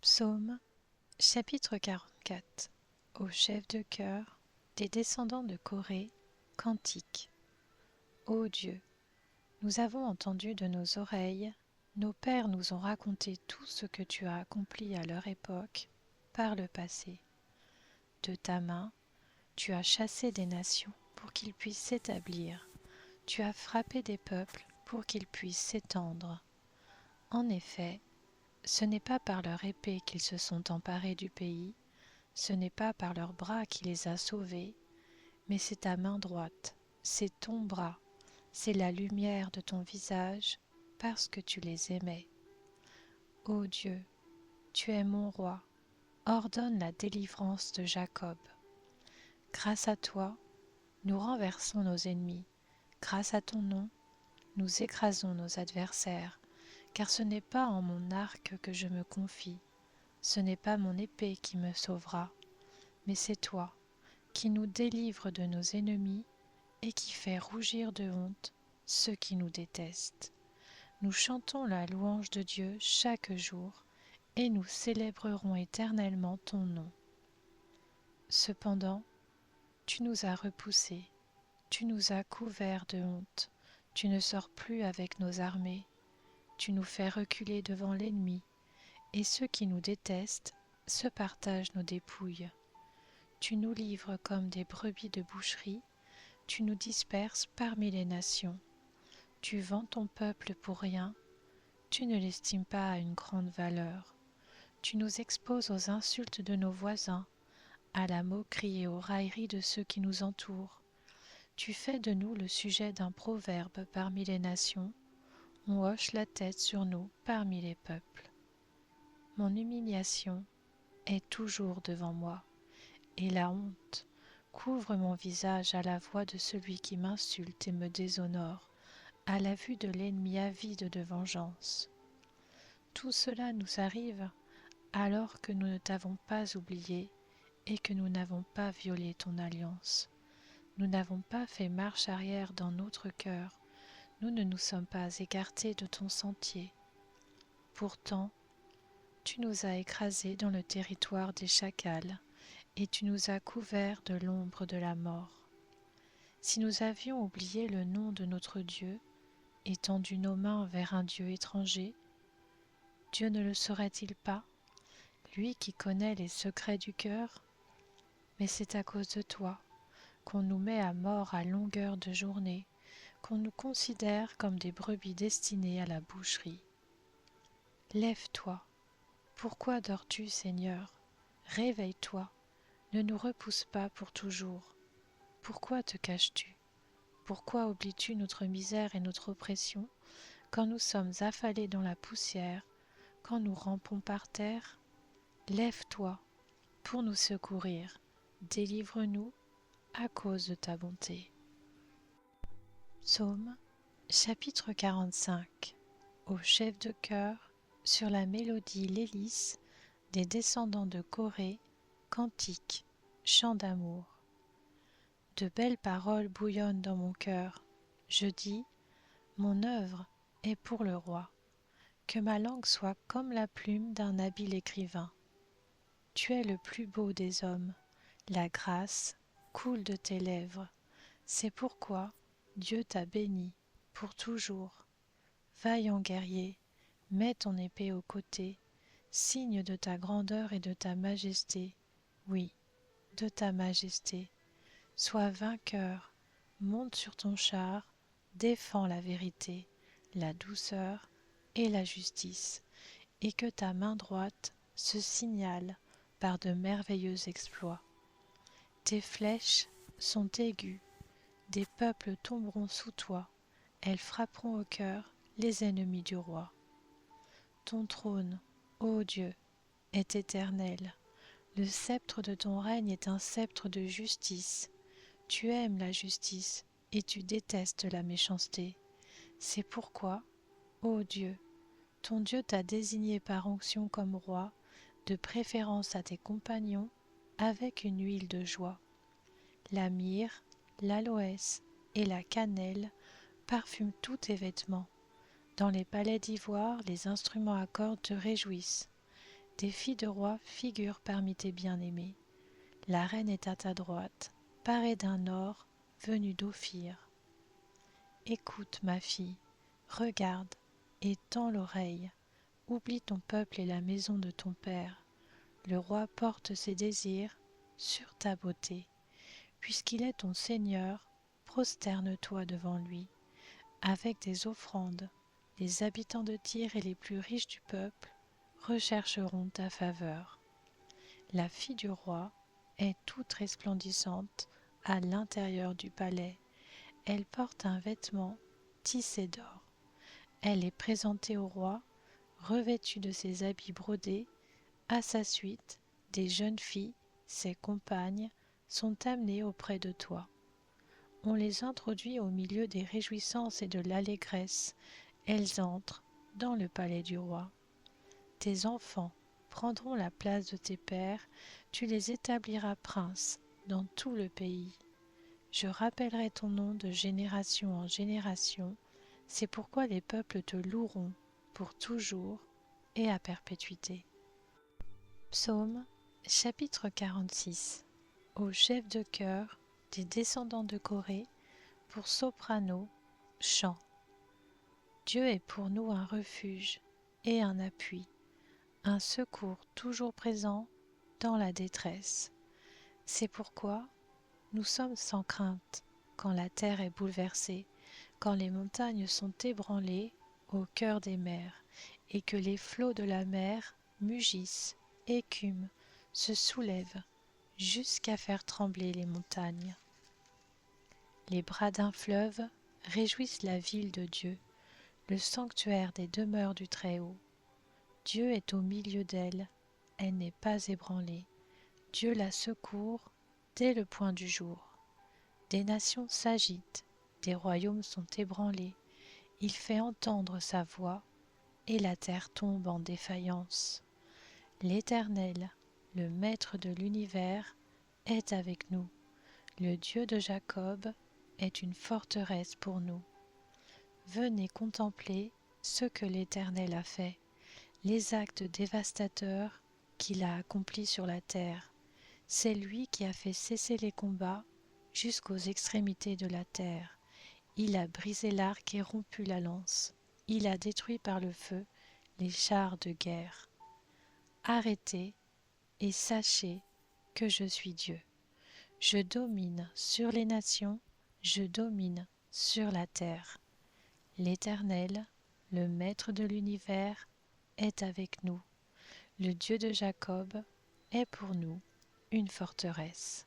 Psaume, chapitre 44. Au chef de chœur des descendants de Corée, cantique. Ô Dieu, nous avons entendu de nos oreilles, nos pères nous ont raconté tout ce que tu as accompli à leur époque, par le passé. De ta main, tu as chassé des nations pour qu'ils puissent s'établir. Tu as frappé des peuples pour qu'ils puissent s'étendre. En effet, ce n'est pas par leur épée qu'ils se sont emparés du pays, ce n'est pas par leurs bras qui les a sauvés, mais c'est ta main droite, c'est ton bras, c'est la lumière de ton visage, parce que tu les aimais. Ô Dieu, tu es mon roi, ordonne la délivrance de Jacob. Grâce à toi, nous renversons nos ennemis, grâce à ton nom, nous écrasons nos adversaires, car ce n'est pas en mon arc que je me confie, ce n'est pas mon épée qui me sauvera, mais c'est toi qui nous délivres de nos ennemis et qui fait rougir de honte ceux qui nous détestent. Nous chantons la louange de Dieu chaque jour et nous célébrerons éternellement ton nom. Cependant, tu nous as repoussés, tu nous as couverts de honte, tu ne sors plus avec nos armées, tu nous fais reculer devant l'ennemi, et ceux qui nous détestent se partagent nos dépouilles. Tu nous livres comme des brebis de boucherie, tu nous disperses parmi les nations. Tu vends ton peuple pour rien, tu ne l'estimes pas à une grande valeur. Tu nous exposes aux insultes de nos voisins, à la moquerie et aux railleries de ceux qui nous entourent. Tu fais de nous le sujet d'un proverbe parmi les nations, on hoche la tête sur nous parmi les peuples. Mon humiliation est toujours devant moi, et la honte couvre mon visage à la voix de celui qui m'insulte et me déshonore, à la vue de l'ennemi avide de vengeance. Tout cela nous arrive alors que nous ne t'avons pas oublié et que nous n'avons pas violé ton alliance. Nous n'avons pas fait marche arrière dans notre cœur, nous ne nous sommes pas écartés de ton sentier. Pourtant, tu nous as écrasés dans le territoire des chacals, et tu nous as couverts de l'ombre de la mort. Si nous avions oublié le nom de notre Dieu, et tendu nos mains vers un Dieu étranger, Dieu ne le saurait-il pas, lui qui connaît les secrets du cœur? Mais c'est à cause de toi qu'on nous met à mort à longueur de journée, qu'on nous considère comme des brebis destinées à la boucherie. Lève-toi, pourquoi dors-tu, Seigneur? Réveille-toi, ne nous repousse pas pour toujours. Pourquoi te caches-tu? Pourquoi oublies-tu notre misère et notre oppression, quand nous sommes affalés dans la poussière, quand nous rampons par terre? Lève-toi pour nous secourir, délivre-nous à cause de ta bonté. Psaume, chapitre 45. Au chef de chœur, sur la mélodie Lélis, des descendants de Corée, cantique, chant d'amour. De belles paroles bouillonnent dans mon cœur. Je dis, mon œuvre est pour le roi. Que ma langue soit comme la plume d'un habile écrivain. Tu es le plus beau des hommes, la grâce coule de tes lèvres. C'est pourquoi Dieu t'a béni pour toujours. Vaillant guerrier, mets ton épée au côté, signe de ta grandeur et de ta majesté, oui, de ta majesté. Sois vainqueur, monte sur ton char, défends la vérité, la douceur et la justice, et que ta main droite se signale par de merveilleux exploits. Tes flèches sont aiguës, des peuples tomberont sous toi, elles frapperont au cœur les ennemis du roi. Ton trône, ô Dieu, est éternel, le sceptre de ton règne est un sceptre de justice. Tu aimes la justice et tu détestes la méchanceté. C'est pourquoi, ô Dieu, ton Dieu t'a désigné par onction comme roi, de préférence à tes compagnons, avec une huile de joie. La myrrhe, l'aloès et la cannelle parfument tous tes vêtements. Dans les palais d'ivoire, les instruments à cordes te réjouissent. Des filles de roi figurent parmi tes bien-aimés. La reine est à ta droite, parée d'un or venu d'Ophir. Écoute, ma fille, regarde et tends l'oreille. Oublie ton peuple et la maison de ton père. Le roi porte ses désirs sur ta beauté. Puisqu'il est ton Seigneur, prosterne-toi devant lui. Avec des offrandes, les habitants de Tyr et les plus riches du peuple rechercheront ta faveur. La fille du roi est toute resplendissante à l'intérieur du palais. Elle porte un vêtement tissé d'or. Elle est présentée au roi, revêtue de ses habits brodés. À sa suite, des jeunes filles, ses compagnes, sont amenées auprès de toi. On les introduit au milieu des réjouissances et de l'allégresse. Elles entrent dans le palais du roi. Tes enfants prendront la place de tes pères, tu les établiras princes dans tout le pays. Je rappellerai ton nom de génération en génération, c'est pourquoi les peuples te loueront pour toujours et à perpétuité. Psaume chapitre 46. Au chef de chœur des descendants de Corée, pour soprano, chant. Dieu est pour nous un refuge et un appui, un secours toujours présent dans la détresse. C'est pourquoi nous sommes sans crainte quand la terre est bouleversée, quand les montagnes sont ébranlées au cœur des mers, et que les flots de la mer mugissent, écument, se soulèvent, jusqu'à faire trembler les montagnes. Les bras d'un fleuve réjouissent la ville de Dieu, le sanctuaire des demeures du Très-Haut. Dieu est au milieu d'elle, elle n'est pas ébranlée. Dieu la secourt dès le point du jour. Des nations s'agitent, des royaumes sont ébranlés. Il fait entendre sa voix, et la terre tombe en défaillance. L'Éternel, le Maître de l'univers, est avec nous. Le Dieu de Jacob est une forteresse pour nous. Venez contempler ce que l'Éternel a fait, les actes dévastateurs qu'il a accomplis sur la terre. C'est lui qui a fait cesser les combats jusqu'aux extrémités de la terre. Il a brisé l'arc et rompu la lance. Il a détruit par le feu les chars de guerre. Arrêtez et sachez que je suis Dieu. Je domine sur les nations, je domine sur la terre. L'Éternel, le Maître de l'univers, est avec nous. Le Dieu de Jacob est pour nous une forteresse.